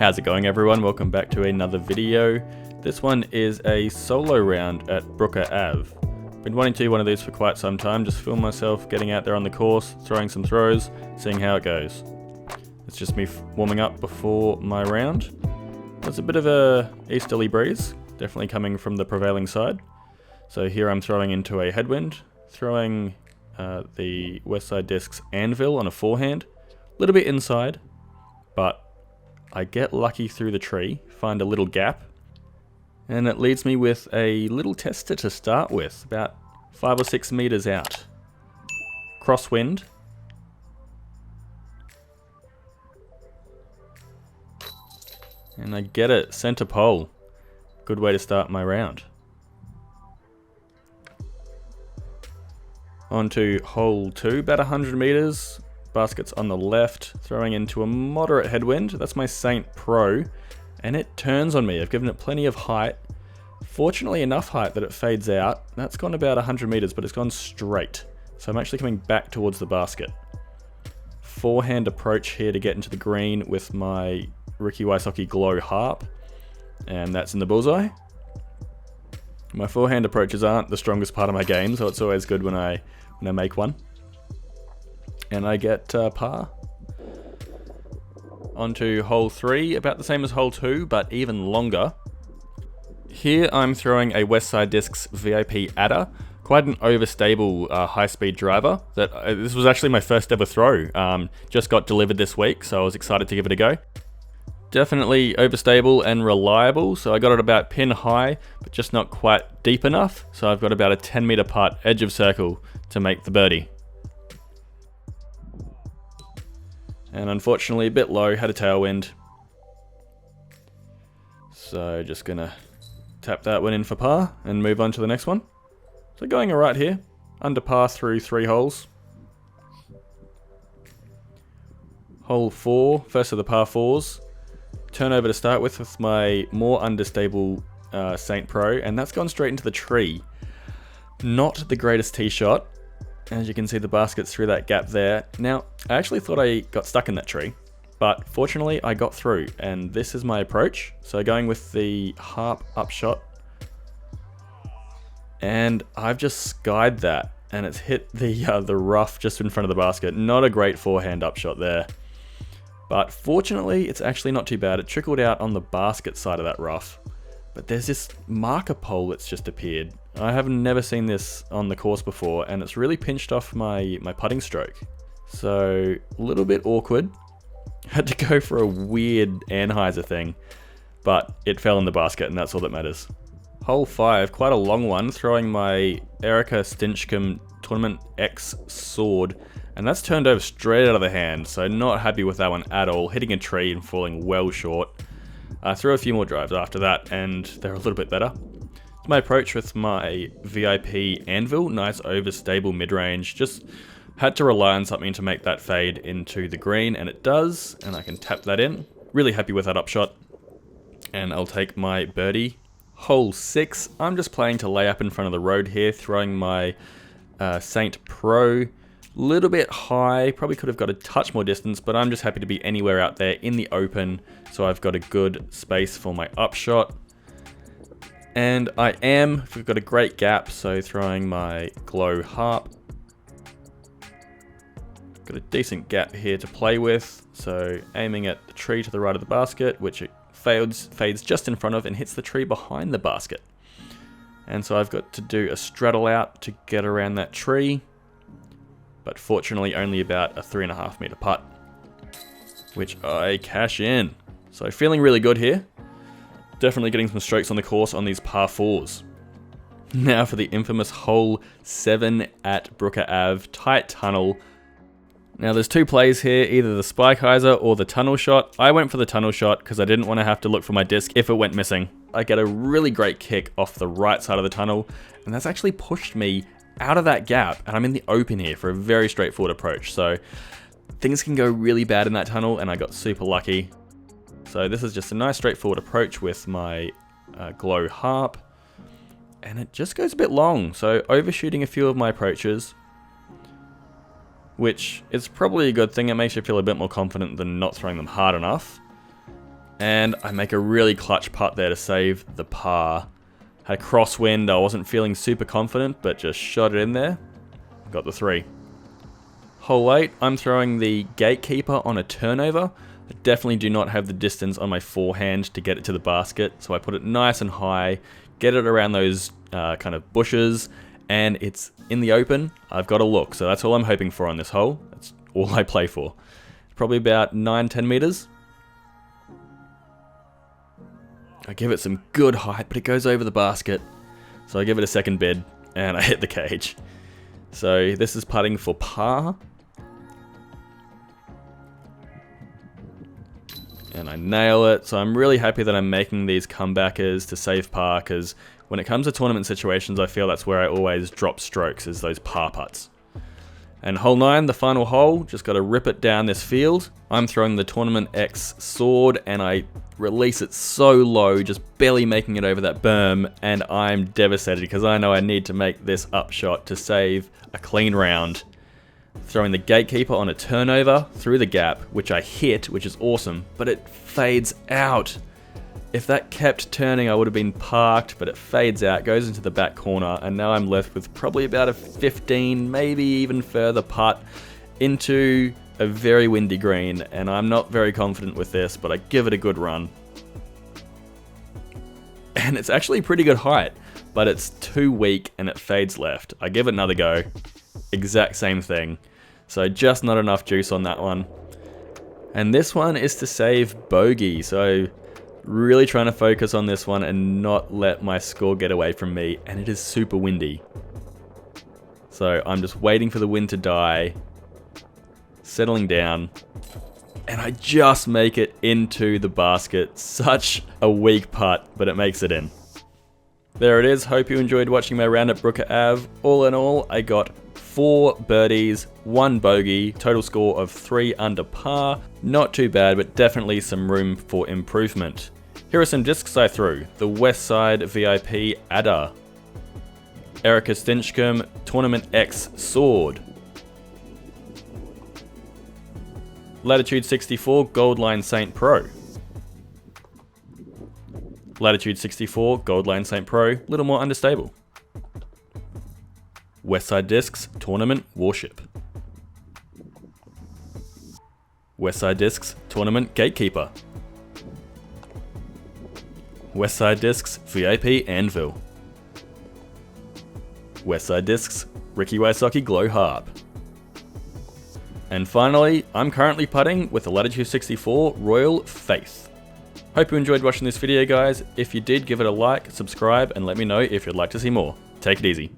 How's it going, everyone? Welcome back to another video. This one is a solo round at Brooker Ave. Been wanting to do one of these for quite some time, just film myself getting out there on the course, throwing some throws, seeing how it goes. It's just me warming up before my round. There's a bit of a easterly breeze, definitely coming from the prevailing side. So here I'm throwing into a headwind, throwing the west side discs anvil on a forehand, a little bit inside, but I get lucky through the tree, find a little gap, and it leads me with a little tester to start with, about 5 or 6 meters out. Crosswind. And I get it, center pole. Good way to start my round. On to hole 2, about 100 meters. Basket's on the left, throwing into a moderate headwind. That's my Saint Pro, and it turns on me. I've given it plenty of height. Fortunately enough height that it fades out. That's gone about 100 meters, but it's gone straight. So I'm actually coming back towards the basket. Forehand approach here to get into the green with my Ricky Wysocki Glow Harp, and that's in the bullseye. My forehand approaches aren't the strongest part of my game, so it's always good when I make one. And I get par. Onto hole 3, about the same as hole 2, but even longer. Here I'm throwing a west side discs VIP adder, quite an overstable high-speed driver. This was actually my first ever throw. Just got delivered this week, so I was excited to give it a go. Definitely overstable and reliable, so I got it about pin high, but just not quite deep enough. So I've got about a 10 meter putt edge of circle to make the birdie. And unfortunately a bit low, had a tailwind. So just gonna tap that one in for par and move on to the next one. So going alright here, under par through 3 holes. Hole 4, first of the par 4s. Turnover to start with my more understable Saint Pro, and that's gone straight into the tree. Not the greatest tee shot. As you can see, the basket's through that gap there. Now, I actually thought I got stuck in that tree, but fortunately I got through, and this is my approach. So going with the harp upshot, and I've just skied that, and it's hit the rough just in front of the basket. Not a great forehand upshot there. But fortunately, it's actually not too bad. It trickled out on the basket side of that rough. But there's this marker pole that's just appeared. I have never seen this on the course before, and it's really pinched off my putting stroke. So, a little bit awkward. Had to go for a weird Anheuser thing, but it fell in the basket, and that's all that matters. Hole 5, quite a long one, throwing my Erica Stinchcomb Tournament X sword. And that's turned over straight out of the hand, so not happy with that one at all, hitting a tree and falling well short. I threw a few more drives after that, and they're a little bit better. My approach with my VIP anvil, nice overstable mid-range, just had to rely on something to make that fade into the green, and it does, and I can tap that in. Really happy with that upshot, and I'll take my birdie. Hole 6, I'm just playing to lay up in front of the road here, throwing my Saint Pro. Little bit high, probably could have got a touch more distance, but I'm just happy to be anywhere out there in the open, so I've got a good space for my upshot. And we've got a great gap, so throwing my Glow Harp. Got a decent gap here to play with, so aiming at the tree to the right of the basket, which it fades just in front of and hits the tree behind the basket. And so I've got to do a straddle out to get around that tree. But fortunately only about a 3.5 meter putt, which I cash in. So feeling really good here. Definitely getting some strokes on the course on these par 4s. Now for the infamous hole 7 at Brooker Ave, tight tunnel. Now there's 2 plays here, either the spike hyzer or the tunnel shot. I went for the tunnel shot because I didn't want to have to look for my disc if it went missing. I get a really great kick off the right side of the tunnel, and that's actually pushed me out of that gap, and I'm in the open here for a very straightforward approach. So things can go really bad in that tunnel, and I got super lucky. So this is just a nice straightforward approach with my Glow Harp, and it just goes a bit long, so overshooting a few of my approaches, which is probably a good thing. It makes you feel a bit more confident than not throwing them hard enough. And I make a really clutch putt there to save the par. Had a crosswind, I wasn't feeling super confident, but just shot it in there. Got the 3. Hole 8, I'm throwing the gatekeeper on a turnover. I definitely do not have the distance on my forehand to get it to the basket, so I put it nice and high, get it around those kind of bushes, and it's in the open. I've got a look, so that's all I'm hoping for on this hole. That's all I play for. Probably about 9-10 meters. I give it some good height, but it goes over the basket. So I give it a second bid, and I hit the cage. So this is putting for par. And I nail it. So I'm really happy that I'm making these comebackers to save par, because when it comes to tournament situations, I feel that's where I always drop strokes, is those par putts. And hole 9, the final hole, just got to rip it down this field. I'm throwing the Tournament X sword, and I release it so low, just barely making it over that berm, and I'm devastated because I know I need to make this upshot to save a clean round. Throwing the gatekeeper on a turnover through the gap, which I hit, which is awesome, but it fades out. If that kept turning, I would have been parked, but it fades out, goes into the back corner, and now I'm left with probably about a 15, maybe even further putt into a very windy green, and I'm not very confident with this, but I give it a good run. And it's actually pretty good height, but it's too weak and it fades left. I give it another go, exact same thing. So just not enough juice on that one. And this one is to save bogey, so really trying to focus on this one and not let my score get away from me, and it is super windy. So I'm just waiting for the wind to die, settling down, and I just make it into the basket. Such a weak putt, but it makes it in. There it is. Hope you enjoyed watching my round at Brooker Ave. All in all, I got 4 birdies, 1 bogey, total score of 3 under par. Not too bad, but definitely some room for improvement. Here are some discs I threw. The Westside VIP Adder, Erica Stinchcomb Tournament X Sword, Latitude 64 Goldline St. Pro, Latitude 64 Goldline St. Pro, little more understable, Westside Discs Tournament Warship, Westside Discs Tournament Gatekeeper, Westside Discs VIP Anvil, Westside Discs Ricky Wysocki Glow Harp. And finally, I'm currently putting with the Latitude 64 Royal Faith. Hope you enjoyed watching this video, guys. If you did, give it a like, subscribe, and let me know if you'd like to see more. Take it easy.